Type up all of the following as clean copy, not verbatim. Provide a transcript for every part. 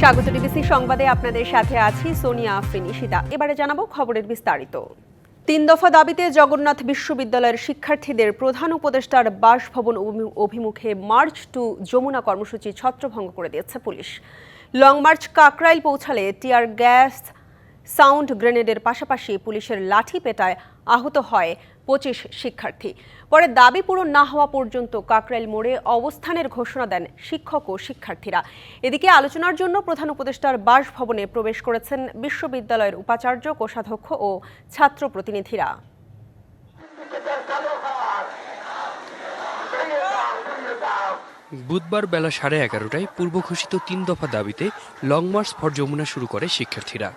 স্বাগত ডিবিসি সংবাদে আপনাদের সাথে আছি সোনিয়া আফরিন ঈশিতা। এবারে জানাবো খবরের বিস্তারিত। ৩ দফা দাবিতে জগন্নাথ বিশ্ববিদ্যালয়ের শিক্ষার্থীদের প্রধান উপদেষ্টার বাসভবন অভিমুখে মার্চ টু যমুনা কর্মসূচি ছত্রভঙ্গ করে দিয়েছে পুলিশ। লং মার্চ কাকরাইল পৌঁছালে টিয়ার গ্যাস, সাউন্ড গ্রেনেডের পাশাপাশি পুলিশের লাঠি পেটায় আহত হয় ২৫ শিক্ষার্থী। পরে দাবি পূরণ না হওয়া পর্যন্ত কাকরাইল মোড়ে অবস্থানের ঘোষণা দেন শিক্ষক ও শিক্ষার্থীরা। এদিকে আলোচনার জন্য প্রধান উপদেষ্টার বাসভবনে প্রবেশ করেছেন বিশ্ববিদ্যালয়ের উপাচার্য, কোষাধ্যক্ষ ও ছাত্র প্রতিনিধিরা। বুধবার বেলা 11:30টায় পূর্ব ঘোষিত ৩ দফা দাবিতে লং মার্চ ফর যমুনা শুরু করে শিক্ষার্থীরা।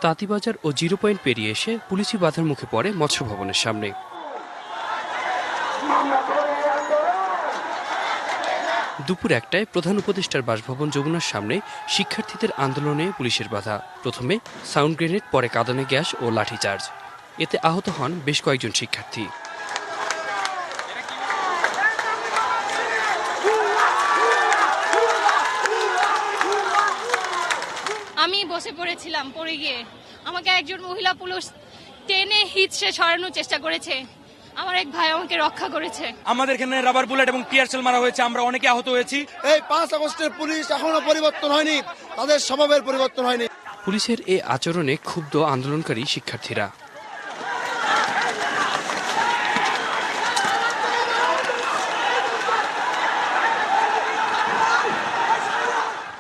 তাঁতিবাজার ও 0 পয়েন্ট পেরিয়ে এসে পুলিশি বাধার মুখে পড়ে মৎস্য ভবনের সামনে। দুপুর 1টায় প্রধান উপদেষ্টার বাসভবন যমুনার সামনে শিক্ষার্থীদের আন্দোলনে পুলিশের বাধা। প্রথমে সাউন্ড গ্রেনেড, পরে কাঁদানে গ্যাস ও লাঠিচার্জ। এতে আহত হন বেশ কয়েকজন শিক্ষার্থী। আমি বসে পড়েছিলাম, পড়ে গিয়ে আমাকে একজন মহিলা পুলিশ টেনে হিচড়ে সরানোর চেষ্টা করেছে। আমার এক ভাই আমাকে রক্ষা করেছে। আমাদের এখানে রাবার বুলেট এবং টিয়ার সেল মারা হয়েছে, আমরা অনেকে আহত হয়েছি। এই 5 আগস্টের পুলিশ এখনো পরিবর্তন হয়নি, তাদের স্বভাবের পরিবর্তন হয়নি। পুলিশের এই আচরণে ক্ষুব্ধ আন্দোলনকারী শিক্ষার্থীরা।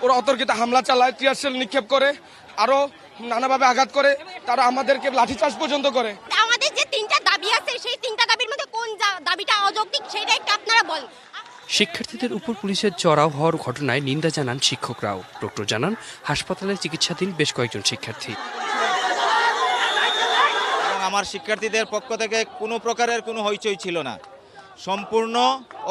ওরা অতর্কিত হামলা চালায়, টিয়ার সেল নিক্ষেপ করে, আরো নানাভাবে আঘাত করে, তারা আমাদেরকে লাঠিচার্জ পর্যন্ত করে। আমাদের যে 3টা দাবি আছে, সেই 3টা দাবির মধ্যে কোন দাবিটা অযৌক্তিক সেটা একটু আপনারা বলেন। শিক্ষার্থীদের উপর পুলিশের চড়াও হওয়ার ঘটনায় নিন্দা জানান শিক্ষকরাও। ডক্টর জানান হাসপাতালে চিকিৎসাধীন বেশ কয়েকজন শিক্ষার্থী। আমার শিক্ষার্থীদের পক্ষ থেকে কোনো প্রকারের কোনো হইচই ছিল না। সম্পূর্ণ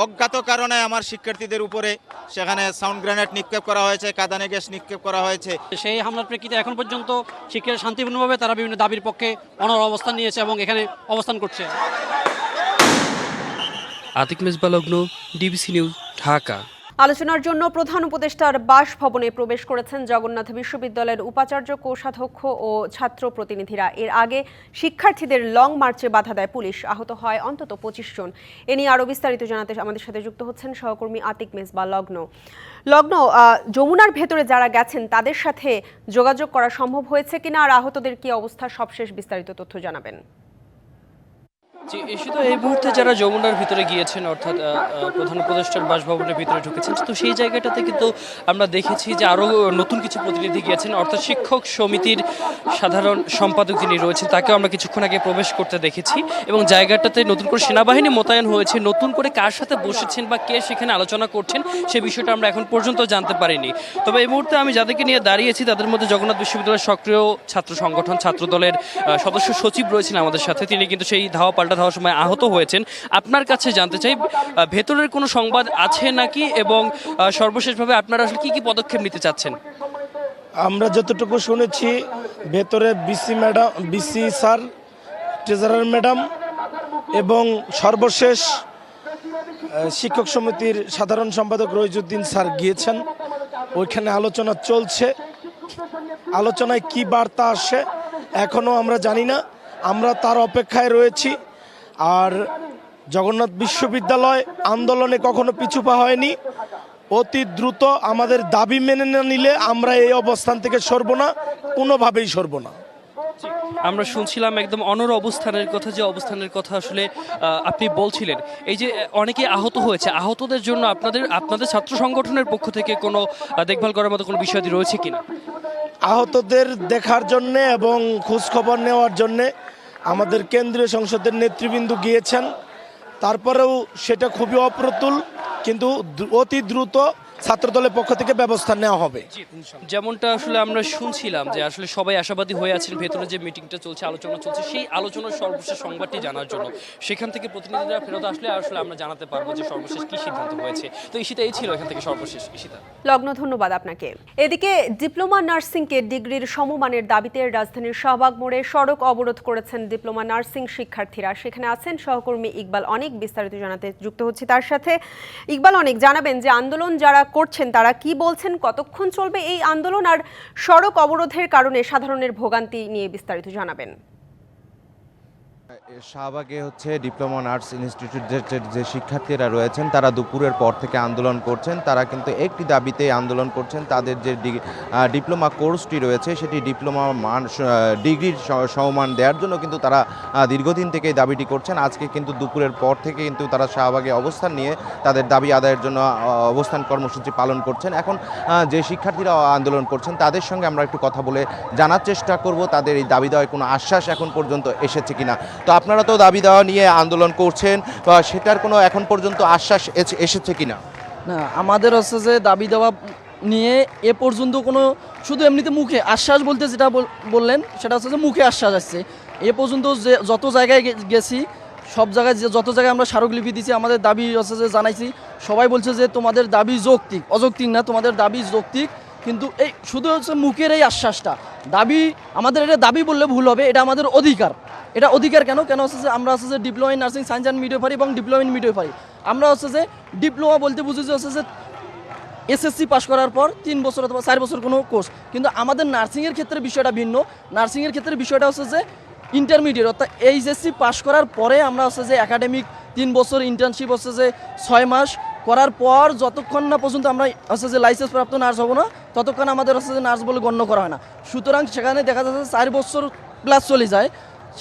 অজ্ঞাত কারণে আমার শিক্ষার্থীদের উপরে সেখানে সাউন্ড গ্রেনেড নিক্ষেপ করা হয়েছে, কাঁদানে গ্যাস নিক্ষেপ করা হয়েছে। সেই হামলার প্রেক্ষিতে এখন পর্যন্ত শিক্ষার্থীরা শান্তিপূর্ণভাবে তারা বিভিন্ন দাবির পক্ষে অনড় অবস্থান নিয়েছে এবং এখানে অবস্থান করছে। আতিক মেজবা লগ্ন, ডিবিসি নিউজ, ঢাকা। আলোচনার জন্য প্রধান উপদেষ্টার বাসভবনে প্রবেশ করেছেন জগন্নাথ বিশ্ববিদ্যালয়ের উপাচার্য, কোষাধ্যক্ষ ও ছাত্র প্রতিনিধিরা। এর আগে শিক্ষার্থীদের লং মার্চে বাধা দেয় পুলিশ, আহত হয় অন্তত 25 জন। এ নিয়ে আরও বিস্তারিত জানাতে আমাদের সাথে যুক্ত হচ্ছেন সহকর্মী আতিক মেজবা লগ্ন। যমুনার ভেতরে যারা গেছেন তাদের সাথে যোগাযোগ করা সম্ভব হয়েছে কিনা, আর আহতদের কি অবস্থা, সবশেষ বিস্তারিত তথ্য জানাবেন। এই মুহূর্তে যারা যমুনার ভিতরে গিয়েছেন, অর্থাৎ প্রধান উপদেষ্টার বাসভবনের ভিতরে ঢুকেছেন, তো সেই জায়গাটাতে কিন্তু আমরা দেখেছি যে আরও নতুন কিছু প্রতিনিধি গিয়েছেন, অর্থাৎ শিক্ষক সমিতির সাধারণ সম্পাদক যিনি রয়েছেন তাকেও আমরা কিছুক্ষণ আগে প্রবেশ করতে দেখেছি। এবং জায়গাটাতে নতুন করে সেনাবাহিনী মোতায়েন হয়েছে। নতুন করে কার সাথে বসেছেন বা কে সেখানে আলোচনা করছেন সে বিষয়টা আমরা এখন পর্যন্ত জানতে পারিনি। তবে এই মুহূর্তে আমি যাদেরকে নিয়ে দাঁড়িয়েছি তাদের মধ্যে জগন্নাথ বিশ্ববিদ্যালয়ের সক্রিয় ছাত্র সংগঠন ছাত্র দলের সদস্য সচিব রয়েছেন আমাদের সাথে। তিনি কিন্তু সেই ধাওয়া পাল্টা ধাওয়ার সময় আহত হয়েছেন। আপনার কাছে জানতে চাই ভেতরের কোনো সংবাদ আছে নাকি, এবং সর্বশেষভাবে আপনারা আসলে কি পদক্ষেপ নিতে চাচ্ছেন? আমরা যতটুকু শুনেছি, ভেতরে বিসি স্যার, ট্রেজারার ম্যাডাম এবং সর্বশেষ শিক্ষক সমিতির সাধারণ সম্পাদক রইজুদ্দিন স্যার গিয়েছেন। ওইখানে আলোচনা চলছে। আলোচনায় কি বার্তা আসে এখনও আমরা জানি না, আমরা তার অপেক্ষায় রয়েছি। আর জগন্নাথ বিশ্ববিদ্যালয় আন্দোলনে কখনো পিছু পা হয়নি। অতি দ্রুত আমাদের দাবি মেনে না নিলে আমরা এই অবস্থান থেকে সরব না, কোনোভাবেই সরব না। আমরা শুনছিলাম একদম অনড় অবস্থানের কথা, যে অবস্থানের কথা আসলে আপনি বলছিলেন। এই যে অনেকে আহত হয়েছে, আহতদের জন্য আপনাদের ছাত্র সংগঠনের পক্ষ থেকে কোনো দেখভাল করার মতো কোনো বিষয় রয়েছে কিনা? আহতদের দেখার জন্যে এবং খোঁজখবর নেওয়ার জন্যে আমাদের কেন্দ্রীয় সংসদের নেতৃবৃন্দ গিয়েছেন। তারপরেও সেটা খুবই অপ্রতুল, কিন্তু অতি দ্রুত ছাত্রদলের পক্ষ থেকে ব্যবস্থা নেওয়া হবে। যেমনটা আসলে আমরা শুনছিলাম যে আসলে সবাই আশাবাদী হয়ে আছেন ভেতরে যে মিটিংটা চলছে, আলোচনা চলছে, সেই আলোচনার সর্বশেষ সংবাদটি জানার জন্য। সেখান থেকে প্রতিনিধিরা ফেরত আসলে আসলে আমরা জানাতে পারবো যে সর্বশেষ কি সিদ্ধান্ত হয়েছে। তো ঈশিতা, এই ছিল এখান থেকে সর্বশেষ। ঈশিতা লগ্ন, ধন্যবাদ আপনাকে। এদিকে ডিপ্লোমা নার্সিংকে ডিগ্রির সমমানের দাবিতে রাজধানীর শাহবাগ মোড়ে সড়ক অবরোধ করেছেন ডিপ্লোমা নার্সিং শিক্ষার্থীরা। সেখানে আছেন সহকর্মী ইকবাল অনেক, বিস্তারিত জানাতে যুক্ত হচ্ছে তার সাথে। ইকবাল অনেক, জানাবেন যে আন্দোলন যারা করছেন তারা কি বলছেন, কতক্ষণ চলবে এই আন্দোলন, আর সড়ক অবরোধের কারণে সাধারণের ভোগান্তি নিয়ে বিস্তারিত জানাবেন। শাহবাগে হচ্ছে ডিপ্লোমা নার্স ইনস্টিটিউটের যে শিক্ষার্থীরা রয়েছেন তারা দুপুরের পর থেকে আন্দোলন করছেন। তারা কিন্তু একটি দাবিতে আন্দোলন করছেন, তাদের যে ডিপ্লোমা কোর্সটি রয়েছে সেটি ডিপ্লোমা মান ডিগ্রির সমমান দেওয়ার জন্য কিন্তু তারা দীর্ঘদিন থেকে এই দাবিটি করছেন। আজকে কিন্তু দুপুরের পর থেকে কিন্তু তারা শাহবাগে অবস্থান নিয়ে তাদের দাবি আদায়ের জন্য অবস্থান কর্মসূচি পালন করছেন। এখন যে শিক্ষার্থীরা আন্দোলন করছেন তাদের সঙ্গে আমরা একটু কথা বলে জানার চেষ্টা করব তাদের এই দাবি দেওয়ায় কোনো আশ্বাস এখন পর্যন্ত এসেছে কিনা। তো আপনারা তো দাবি দেওয়া নিয়ে আন্দোলন করছেন, বা সেটার কোনো এখন পর্যন্ত আশ্বাস এসেছে কিনা? না, আমাদের হচ্ছে যে দাবি দেওয়া নিয়ে এ পর্যন্ত কোনো, শুধু এমনিতে মুখে আশ্বাস বলতে যেটা বললেন সেটা হচ্ছে যে মুখে আশ্বাস আসছে। এ পর্যন্ত যে যত জায়গায় গেছি সব জায়গায় যত জায়গায় আমরা স্মারকলিপি দিয়েছি, আমাদের দাবি হচ্ছে যে জানাইছি, সবাই বলছে যে তোমাদের দাবি যৌক্তিক, অযৌক্তিক না, তোমাদের দাবি যৌক্তিক। কিন্তু এই শুধু হচ্ছে মুখের এই আশ্বাসটা, দাবি আমাদের এটা দাবি বললে ভুল হবে, এটা আমাদের অধিকার। এটা অধিকার কেন হচ্ছে যে আমরা হচ্ছে যে diploma in nursing science and midwifery এবং ডিপ্লোমা ইন মিডওয়াইফারি, আমরা হচ্ছে যে ডিপ্লোমা বলতে বুঝি যে হচ্ছে যে এসএসসি পাস করার পর 3 বছর অথবা 4 বছর কোনো কোর্স। কিন্তু আমাদের নার্সিংয়ের ক্ষেত্রে বিষয়টা ভিন্ন। নার্সিংয়ের ক্ষেত্রে বিষয়টা হচ্ছে যে ইন্টারমিডিয়েট, অর্থাৎ এইচএসসি পাস করার পরে আমরা হচ্ছে যে একাডেমিক 3 বছর, ইন্টার্নশিপ হচ্ছে যে 6 মাস করার পর যতক্ষণ না পর্যন্ত আমরা হচ্ছে যে লাইসেন্স প্রাপ্ত নার্স হবো না ততক্ষণ আমাদের হচ্ছে যে নার্স বলে গণ্য করা হয় না। সুতরাং সেখানে দেখা যাচ্ছে 4 বছর প্লাস চলে যায়।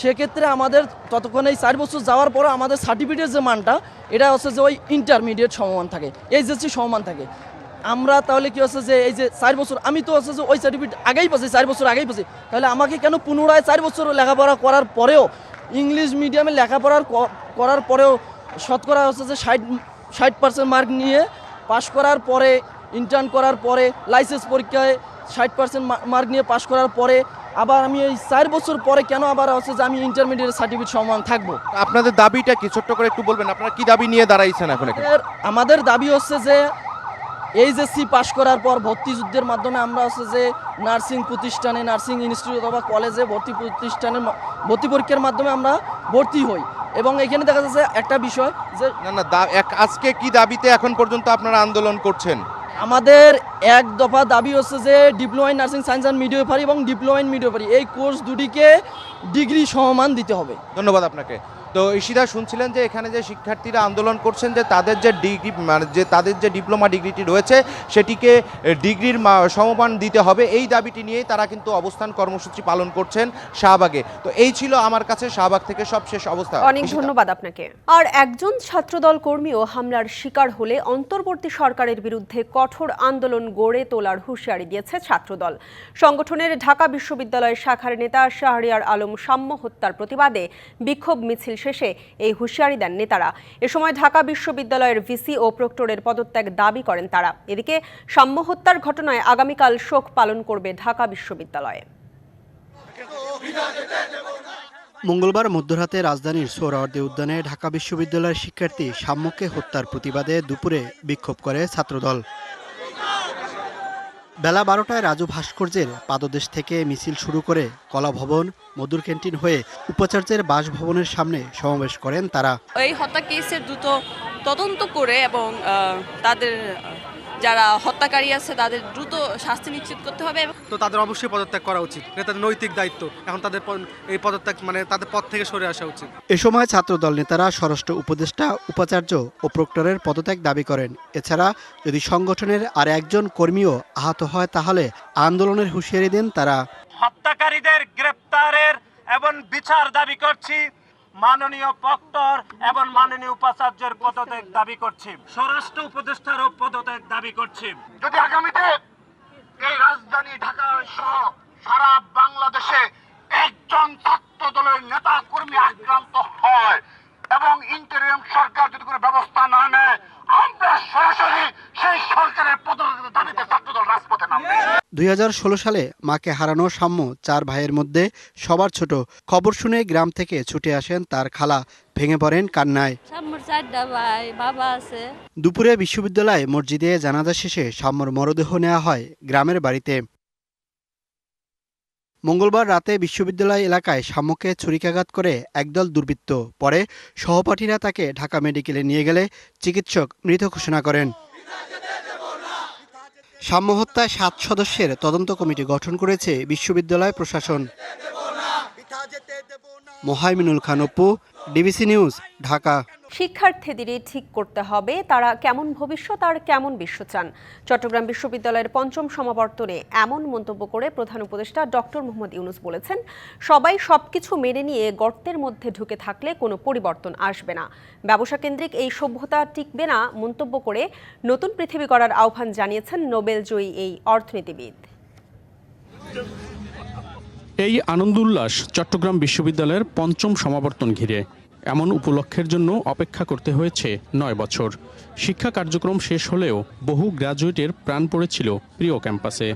সেক্ষেত্রে আমাদের ততক্ষণ এই 4 বছর যাওয়ার পরে আমাদের সার্টিফিকেটের যে মানটা এটা হচ্ছে যে ওই ইন্টারমিডিয়েট সমমান থাকে, এইচএসসি সমমান থাকে। আমরা তাহলে কি হচ্ছে যে এই যে 4 বছর আমি তো হচ্ছে যে ওই সার্টিফিকেট আগেই পাচ্ছি, 4 বছর আগেই পাচ্ছি, তাহলে আমাকে কেন পুনরায় 4 বছর লেখাপড়া করার পরেও, ইংলিশ মিডিয়ামে লেখাপড়া করার পরেও শতকরা হচ্ছে যে 60% মার্ক নিয়ে পাশ করার পরে, ইন্টার্ন করার পরে, লাইসেন্স পরীক্ষায় 60% মার্ক নিয়ে পাশ করার পরে আবার আমি এই 4 বছর পরে কেন আবার হচ্ছে যে আমি ইন্টারমিডিয়েট সার্টিফিকেট সমান থাকবো? আপনাদের দাবিটা কি ছোট্ট করে একটু বলবেন, আপনারা কি দাবি নিয়ে দাঁড়াইছেন এখন এখানে? আমাদের দাবি হচ্ছে যে এইচএসসি পাস করার পর ভর্তি যুদ্ধের মাধ্যমে আমরা হচ্ছে যে নার্সিং প্রতিষ্ঠানে, নার্সিং ইনস্টিটিউট অথবা কলেজে ভর্তি প্রতিষ্ঠানের ভর্তি পরীক্ষার মাধ্যমে আমরা ভর্তি হই। এবং এখানে দেখা যাচ্ছে একটা বিষয় যে না আজকে কি দাবিতে এখন পর্যন্ত আপনারা আন্দোলন করছেন? আমাদের এক দফা দাবি হচ্ছে যে diploma in nursing science and midwifery এবং ডিপ্লোমা ইন মিডওয়াইফারি এই কোর্স দুটিকে ডিগ্রি সমমান দিতে হবে। ধন্যবাদ আপনাকে। তো ঈশিতা শুনছিলেন যে এখানে যে শিক্ষার্থীরা আন্দোলন করছেন যে তাদের যে ডিগ্রি, মানে যে তাদের যে ডিপ্লোমা ডিগ্রিটি রয়েছে সেটিকে ডিগ্রির সমমান দিতে হবে, এই দাবিটি নিয়েই তারা কিন্তু অবস্থান কর্মসূচি পালন করছেন শাহবাগে। তো এই ছিল আমার কাছে শাহবাগ থেকে সবশেষ অবস্থা। অনেক ধন্যবাদ আপনাকে। আর একজন ছাত্রদল কর্মীও হামলার শিকার হলে অন্তর্বর্তী সরকারের বিরুদ্ধে কঠোর আন্দোলন গড়ে তোলার হুঁশিয়ারি দিয়েছে ছাত্রদল। সংগঠনের ঢাকা বিশ্ববিদ্যালয়ের শাখার নেতা শাহরিয়ার আলম সাম্য হত্যার প্রতিবাদে বিক্ষোভ মিছিল শেষে এই হুঁশিয়ারি দেন নেতারা। এ সময় ঢাকা বিশ্ববিদ্যালয়ের ভিসি ও প্রক্টরের পদত্যাগ দাবি করেন তারা। এদিকে সাম্য হত্যার ঘটনায় আগামীকাল শোক পালন করবে ঢাকা বিশ্ববিদ্যালয়ে। মঙ্গলবার মধ্যরাতে রাজধানীর সোহরাওয়ার্দী উদ্যানে ঢাকা বিশ্ববিদ্যালয়ের শিক্ষার্থী সাম্যকে হত্যার প্রতিবাদে দুপুরে বিক্ষোভ করে ছাত্রদল। বেলা 12টায় রাজু ভাস্কর্যের পাদদেশ থেকে মিছিল শুরু করে কলা ভবন, মধুর ক্যান্টিন হয়ে উপাচার্যের বাসভবনের সামনে সমাবেশ করেন তারা। এই হত্যা কেসের দ্রুত তদন্ত করে এবং তাদের যারা হত্যাকারী আছে তাদের দ্রুত শাস্তি নিশ্চিত করতে হবে। তো তাদের অবশ্যই পদত্যাগ করা উচিত, এটা তাদের নৈতিক দায়িত্ব। এখন তাদের এই পদত্যাগ মানে তাদের পদ থেকে সরে আসা উচিত। এ সময় ছাত্রদল নেতারা স্বরাষ্ট্র উপদেষ্টা, উপাচার্য ও প্রক্টরের পদত্যাগ দাবি করেন। এছাড়া যদি সংগঠনের আর একজন কর্মীও আহত হয় তাহলে আন্দোলনের হুঁশিয়ারি দেন তারা। হত্যাকারীদের গ্রেপ্তারের এবং বিচার দাবি করছি, মাননীয় প্রক্টর এবং মাননীয় উপাচার্যের পদত্যাগ দাবি করছি, স্বরাষ্ট্র উপদেষ্টারও পদত্যাগ দাবি করছি। যদি আগামীতে এই রাজধানী ঢাকা সহ সারা বাংলাদেশে একজন ছাত্র দলের নেতা কর্মী আক্রান্ত হয় এবং ইন্টারিম সরকার যদি কোনো ব্যবস্থা না নেয়, আমরা সরাসরি সেই সরকারের পদত্যাগের দাবিতে ছাত্রদল রাজপথে নামবে। 2016 সালে মাকে হারানো সাম্য 4 ভাইয়ের মধ্যে সবার ছোট। খবর শুনে গ্রাম থেকে ছুটে আসেন তার খালা, ভেঙে পড়েন কান্নায়। সাম্যর 4টা ভাই, বাবা আছে। দুপুরে বিশ্ববিদ্যালয় মসজিদে জানাজা শেষে সাম্যর মরদেহ নেওয়া হয় গ্রামের বাড়িতে। মঙ্গলবার রাতে বিশ্ববিদ্যালয় এলাকায় সাম্যকে ছুরিকাঘাত করে একদল দুর্বৃত্ত। পরে সহপাঠীরা তাকে ঢাকা মেডিকেলে নিয়ে গেলে চিকিৎসক মৃত ঘোষণা করেন। সাম্য হত্যায় 7 সদস্যের তদন্ত কমিটি গঠন করেছে বিশ্ববিদ্যালয় প্রশাসন। Mohaiminul Khan Apu, DBC news, Dhaka. শিক্ষার্থীদেরই ঠিক করতে হবে তারা কেমন ভবিষ্যৎ আর কেমন বিশ্ব চান। চট্টগ্রাম বিশ্ববিদ্যালয়ের ৫ম সমাবর্তনে এমন মন্তব্য করে প্রধান উপদেষ্টা ডক্টর মোহাম্মদ ইউনূস বলেছেন, সবাই সবকিছু মেনে নিয়ে গর্তের মধ্যে ঢুকে থাকলে কোনো পরিবর্তন আসবে না। ব্যবসা কেন্দ্রিক এই সভ্যতা টিকবে না মন্তব্য করে নতুন পৃথিবী গড়ার আহ্বান জানিয়েছেন নোবেলজয়ী এই অর্থনীতিবিদ। এই আনন্দ উল্লাস চট্টগ্রাম বিশ্ববিদ্যালয়ের ৫ম সমাবর্তন ঘিরে। এমন উপলক্ষের জন্য অপেক্ষা করতে হয়েছে ৯ বছর। শিক্ষা কার্যক্রম শেষ হলেও বহু গ্র্যাজুয়েটের প্রাণ পড়েছিল প্রিয় ক্যাম্পাসে।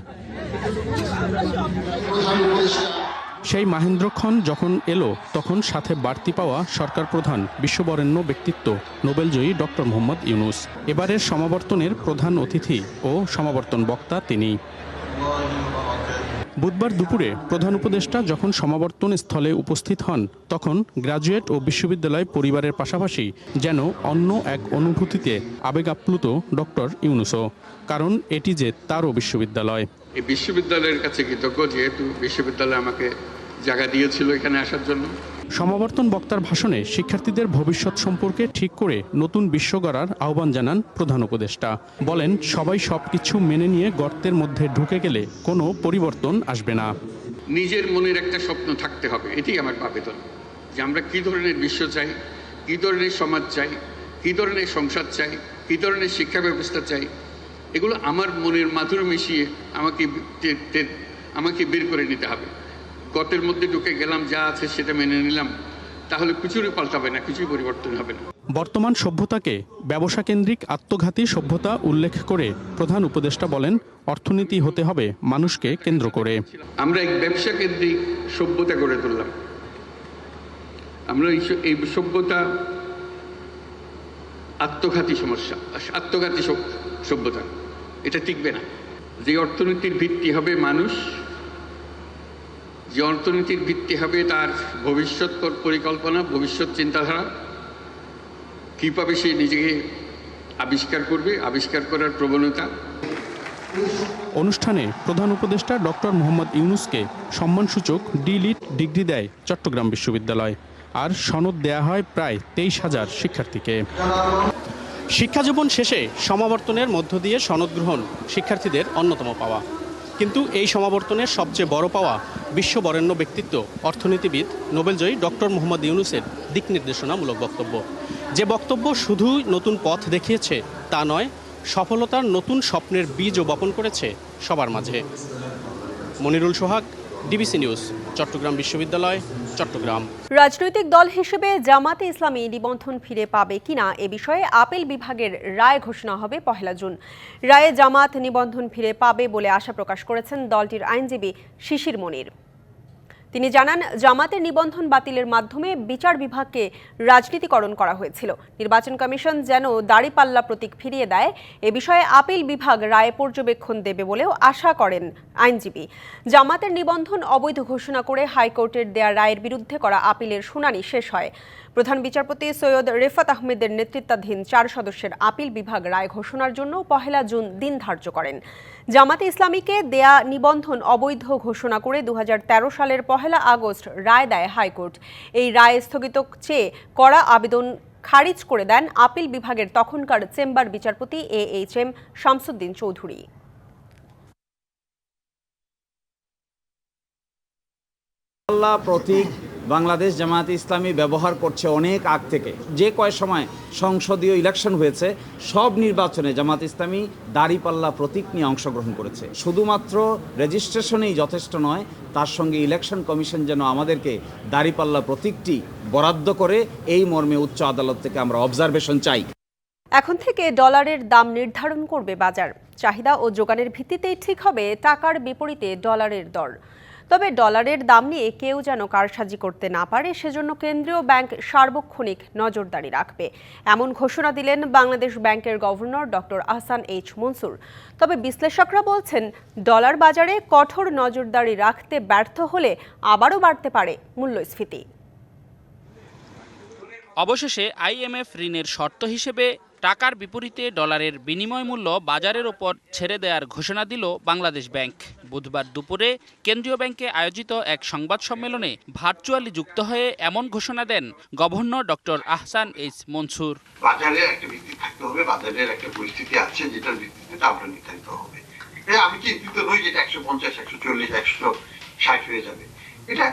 সেই মাহেন্দ্রক্ষণ যখন এলো, তখন সাথে বাড়তি পাওয়া সরকার প্রধান বিশ্ববরেণ্য ব্যক্তিত্ব নোবেলজয়ী ডক্টর মোহাম্মদ ইউনূস। এবারের সমাবর্তনের প্রধান অতিথি ও সমাবর্তন বক্তা তিনি। বুধবার দুপুরে প্রধান উপদেষ্টা যখন সমাবর্তন স্থলে উপস্থিত হন, তখন গ্র্যাজুয়েট ও বিশ্ববিদ্যালয় পরিবারের পাশাপাশি যেন অন্য এক অনুভূতিতে আবেগ আপ্লুত ডক্টর ইউনূসও। কারণ এটি যে তারও বিশ্ববিদ্যালয়। এই বিশ্ববিদ্যালয়ের কাছে কৃতজ্ঞ, যেহেতু বিশ্ববিদ্যালয় আমাকে জায়গা দিয়েছিল এখানে আসার জন্য। সমাবর্তন বক্তার ভাষণে শিক্ষার্থীদের ভবিষ্যৎ সম্পর্কে ঠিক করে নতুন বিশ্ব গড়ার আহ্বান জানান প্রধান উপদেষ্টা। বলেন, সবাই সবকিছু মেনে নিয়ে গর্তের মধ্যে ঢুকে গেলে কোনো পরিবর্তন আসবে না। নিজের মনের একটা স্বপ্ন থাকতে হবে, এটাই আমার আবেদন, যে আমরা কী ধরনের বিশ্ব চাই, কী ধরনের সমাজ চাই, কী ধরনের সংসার চাই, কী ধরনের শিক্ষা ব্যবস্থা চাই। এগুলো আমার মনের মাধুরী মিশিয়ে আমাকে বের করে নিতে হবে। গর্তের মধ্যে ঢুকে গেলাম, যা আছে সেটা মেনে নিলাম, তাহলে কিছুই পাল্টাবে না, কিছুই পরিবর্তন হবে না। বর্তমান সভ্যতাকে ব্যবসা কেন্দ্রিক আত্মঘাতী সভ্যতা উল্লেখ করে প্রধান উপদেষ্টা বলেন, অর্থনীতি হতে হবে মানুষকে কেন্দ্র করে। আমরা এক ব্যবসা কেন্দ্রিক সভ্যতা গড়ে তুললাম। আমরা এই সভ্যতা আত্মঘাতী সভ্যতা, এটা টিকবে না। যে অর্থনীতির ভিত্তি হবে মানুষ, যে অর্থনীতির ভিত্তি হবে তার ভবিষ্যৎ পরিকল্পনা, ভবিষ্যৎ চিন্তাধারা, কীভাবে সে নিজেকে আবিষ্কার করবে, আবিষ্কার করার প্রবণতা। অনুষ্ঠানে প্রধান উপদেষ্টা ডক্টর মোহাম্মদ ইউনূসকে সম্মানসূচক ডি.লিট ডিগ্রি দেয় চট্টগ্রাম বিশ্ববিদ্যালয়, আর সনদ দেয়া হয় প্রায় 23,000 শিক্ষার্থীকে। শিক্ষাজীবন শেষে সমাবর্তনের মধ্য দিয়ে সনদ গ্রহণ শিক্ষার্থীদের অন্যতম পাওয়া। কিন্তু এই সমাবর্তনের সবচেয়ে বড় পাওয়া বিশ্ববরেণ্য ব্যক্তিত্ব অর্থনীতিবিদ নোবেলজয়ী ডক্টর মোহাম্মদ ইউনূসের দিক নির্দেশনামূলক বক্তব্য। যে বক্তব্য শুধুই নতুন পথ দেখিয়েছে তা নয়, সফলতার নতুন স্বপ্নের বীজও বপন করেছে সবার মাঝে। মনিরুল সোহাগ, ডিবিসি নিউজ, চট্টগ্রাম বিশ্ববিদ্যালয়, চট্টগ্রাম। রাজনৈতিক দল হিসেবে জামাতে ইসলামী নিবন্ধন ফিরে পাবে কিনা এ বিষয়ে আপিল বিভাগের রায় ঘোষণা হবে 1 জুন। রায়ে জামাত নিবন্ধন ফিরে পাবে বলে আশা প্রকাশ করেছেন দলটির আইনজীবী শিশির মনির। তিনি জানান, জামাতের নিবন্ধন বাতিলের মাধ্যমে বিচার বিভাগকে রাজনীতিকরণ করা হয়েছিল। নির্বাচন কমিশন যেন দাড়িপাল্লা প্রতীক ফিরিয়ে দেয়, এ বিষয়ে আপিল বিভাগ রায়ে পর্যবেক্ষণ দেবে বলেও আশা করেন আইনজীবী। জামাতের নিবন্ধন অবৈধ ঘোষণা করে হাইকোর্টের দেয়া রায়ের বিরুদ্ধে করা আপিলের শুনানি শেষ হয়। প্রধান বিচারপতি সৈয়দ রেফাত আহমেদের নেতৃত্বাধীন 4 সদস্যের আপিল বিভাগ রায় ঘোষণার জন্য 1 জুন দিন ধার্য করেন। জামাতে ইসলামীকে দেয়া নিবন্ধন অবৈধ ঘোষণা করে 2013 সালের 1 আগস্ট রায় দেয় হাইকোর্ট। এই রায় স্থগিত চেয়ে করা আবেদন খারিজ করে দেন আপিল বিভাগের তখনকার চেম্বার বিচারপতি AHM শামসুদ্দিন চৌধুরী। প্রতীক বাংলাদেশ জামায়াতে ইসলামী ব্যবহার করছে অনেক আগ থেকে। যে কয় সময় সংসদীয় ইলেকশন হয়েছে, সব নির্বাচনে জামায়াত ইসলামী দাড়িপাল্লা প্রতীক নিয়ে অংশগ্রহণ করেছে। শুধুমাত্র রেজিস্ট্রেশনেই যথেষ্ট নয়, তার সঙ্গে ইলেকশন কমিশন যেন আমাদেরকে দাড়িপাল্লা প্রতীকটি বরাদ্দ করে, এই মর্মে উচ্চ আদালত থেকে আমরা অবজারভেশন চাই। এখন থেকে ডলারের দাম নির্ধারণ করবে বাজার। চাহিদা ও যোগানের ভিত্তিতেই ঠিক হবে টাকার বিপরীতে ডলারের দর। তবে ডলারের দাম নিয়ে কেউ যেন কারসাজি করতে না পারে, সেজন্য কেন্দ্রীয় ব্যাংক সার্বক্ষণিক নজরদারি রাখবে, এমন ঘোষণা দিলেন বাংলাদেশ ব্যাংকের গভর্নর ডক্টর আহসান এইচ মনসুর। তবে বিশ্লেষকরা বলছেন, ডলার বাজারে কঠোর নজরদারি রাখতে ব্যর্থ হলে আবারও বাড়তে পারে মূল্যস্ফীতি। অবশেষে IMF ঋণের শর্ত হিসেবে টাকার বিপরীতে ডলারের বিনিময় মূল্য বাজারের ওপর ছেড়ে দেওয়ার ঘোষণা দিল বাংলাদেশ ব্যাংক। বুধবার দুপুরে কেন্দ্রীয় ব্যাংকে আয়োজিত এক সংবাদ সম্মেলনে ভার্চুয়ালি যুক্ত হয়ে এমন ঘোষণা দেন গভর্নর ডক্টর আহসান এইচ মনসুর। বাজারে একটা ভিত্তি থাকতে হবে, বাজারের একটা পরিস্থিতি আছে যেটার ভিত্তিতে দামটা নির্ধারিত হবে। আমি চিন্তিত নই যেটা 150, 140, 160 হয়ে যাবে। এটা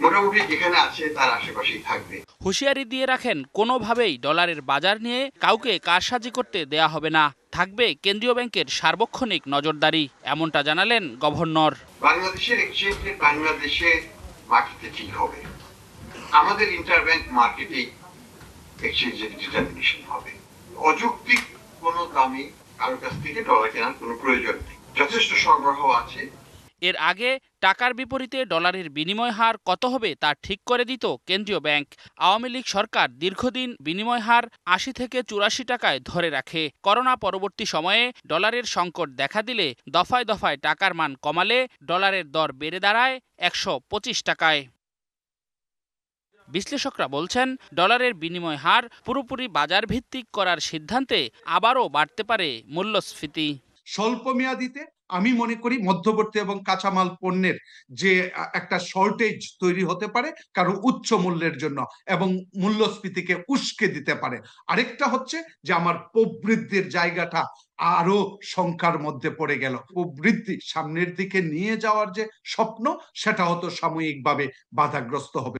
মোটামুটি যেখানে আছে তার আশেপাশেই থাকবে। হুঁশিয়ারি দিয়ে রাখেন, কোনোভাবেই ডলারের বাজার নিয়ে কাউকে কারসাজি করতে দেয়া হবে না, থাকবে কেন্দ্রীয় ব্যাংকের সার্বক্ষণিক নজরদারি, এমনটা জানালেন গভর্নর। বাংলাদেশের এক্সচেঞ্জে বাংলাদেশে মার্কেটে ঠিক হবে, আমাদের ইন্টারব্যাংক মার্কেটে এক্সচেঞ্জের ডিটারমিনেশন হবে। অযৌক্তিক কোনো দামে কারোর কাছ থেকে ডলার কেনার কোনো প্রয়োজন নেই, যথেষ্ট সরবরাহ আছে। এর আগে টাকার বিপরীতে ডলারের বিনিময় হার কত হবে তা ঠিক করে দিত কেন্দ্রীয় ব্যাংক। আওয়ামী লীগ সরকার দীর্ঘদিন বিনিময় হার 80 থেকে 84 টাকায় ধরে রাখে। করোনা পরবর্তী সময়ে ডলারের সংকট দেখা দিলে দফায় দফায় টাকার মান কমালে ডলারের দর বেড়ে দাঁড়ায় 125 টাকায়। বিশ্লেষকরা বলছেন, ডলারের বিনিময় হার পুরোপুরি বাজার ভিত্তিক করার সিদ্ধান্তে আবারও বাড়তে পারে মূল্যস্ফীতি। স্বল্প মেয়াদিতে আমি মনে করি মধ্যবর্তী এবং কাঁচামাল পণ্যের যে একটা শর্টেজ তৈরি হতে পারে কারণ উচ্চ মূল্যের জন্য এবং মূল্যস্ফীতিকে উস্কে দিতে পারে। আরেকটা হচ্ছে যে আমার প্রবৃদ্ধির জায়গাটা আরো শঙ্কার মধ্যে পড়ে গেল। প্রবৃদ্ধি সামনের দিকে নিয়ে যাওয়ার যে স্বপ্ন সেটা হয়তো সাময়িকভাবে বাধাগ্রস্ত হবে।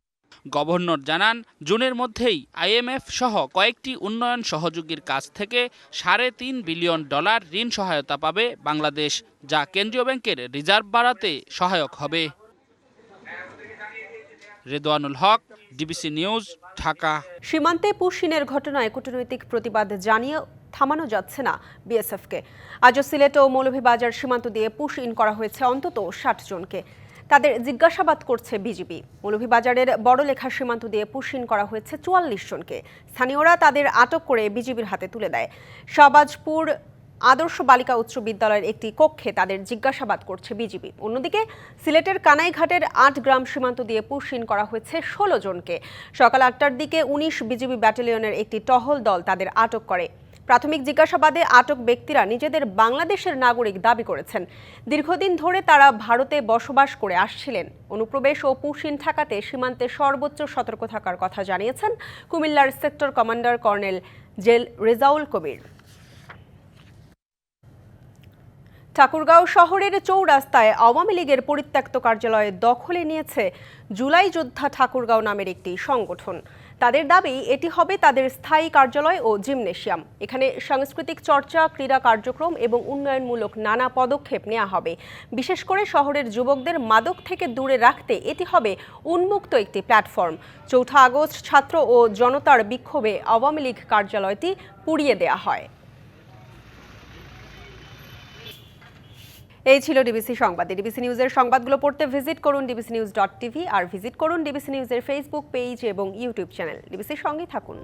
গভর্নর জানান, জুনের মধ্যেই আইএমএফ সহ কয়েকটি উন্নয়ন সহযোগীর কাছ থেকে $3.5 বিলিয়ন ঋণ সহায়তা পাবে বাংলাদেশ, যা কেন্দ্রীয় ব্যাংকের রিজার্ভ বাড়াতে সহায়ক হবে। রেদওয়ানুল হক, ডিবিসি নিউজ, ঢাকা। সীমান্তে পুশিনের ঘটনায় কূটনৈতিক প্রতিবাদ জানিয়ে থামানো যাচ্ছে না বিএসএফকে। আজও সিলেট ও মৌলভীবাজার সীমান্ত দিয়ে পুশ ইন করা হয়েছে অন্তত 60 জনকে। তাদের জিজ্ঞাসাবাদ করছে বিজিবি। মৌলভীবাজারের বড়লেখা সীমান্ত দিয়ে পুশ ইন করা হয়েছে 44 জনকে। স্থানীয়রা তাদের আটক করে বিজিবির হাতে তুলে দেয়। শাহবাজপুর আদর্শ বালিকা উচ্চ বিদ্যালয়ের একটি কক্ষে তাদের জিজ্ঞাসাবাদ করছে বিজিবি। অন্যদিকে সিলেটের কানাইঘাটের 8 গ্রাম সীমান্ত দিয়ে পুশ ইন করা হয়েছে 16 জনকে। সকাল 8টার দিকে 19 বিজিবি ব্যাটালিয়নের একটি টহল দল তাদের আটক করে। প্রাথমিক জিজ্ঞাসাবাদে আটক ব্যক্তিরা নিজেদের বাংলাদেশের নাগরিক দাবি করেছেন। দীর্ঘদিন ধরে তারা ভারতে বসবাস করে আসছিলেন। অনুপ্রবেশ ও পুশ ইন ঠেকাতে সীমান্তে সর্বোচ্চ সতর্ক থাকার কথা জানিয়েছেন কুমিল্লার সেক্টর কমান্ডার কর্নেল রেজাউল কবির। ঠাকুরগাঁও শহরের চৌরাস্তায় আওয়ামী লীগের পরিত্যক্ত কার্যালয় দখলে নিয়েছে জুলাই যোদ্ধা ঠাকুরগাঁও নামের একটি সংগঠন। তাদের দাবি এটি হবে তাদের স্থায়ী কার্যালয় ও জিমনেশিয়াম। এখানে সাংস্কৃতিক চর্চা, ক্রীড়া কার্যক্রম এবং উন্নয়নমূলক নানা পদক্ষেপ নেওয়া হবে। বিশেষ করে শহরের যুবকদের মাদক থেকে দূরে রাখতে এটি হবে উন্মুক্ত একটি প্ল্যাটফর্ম। 4 আগস্ট ছাত্র ও জনতার বিক্ষোভে আওয়ামী লীগ কার্যালয়টি পুড়িয়ে দেওয়া হয়। এই ছিল ডিবিসি সংবাদ। ডিবিসি নিউজের সংবাদগুলো পড়তে ভিজিট করুন dbcnews.tv আর ভিজিট করুন ডিবিসি নিউজের ফেসবুক পেজ এবং ইউটিউব চ্যানেল। ডিবিসির সঙ্গেই থাকুন।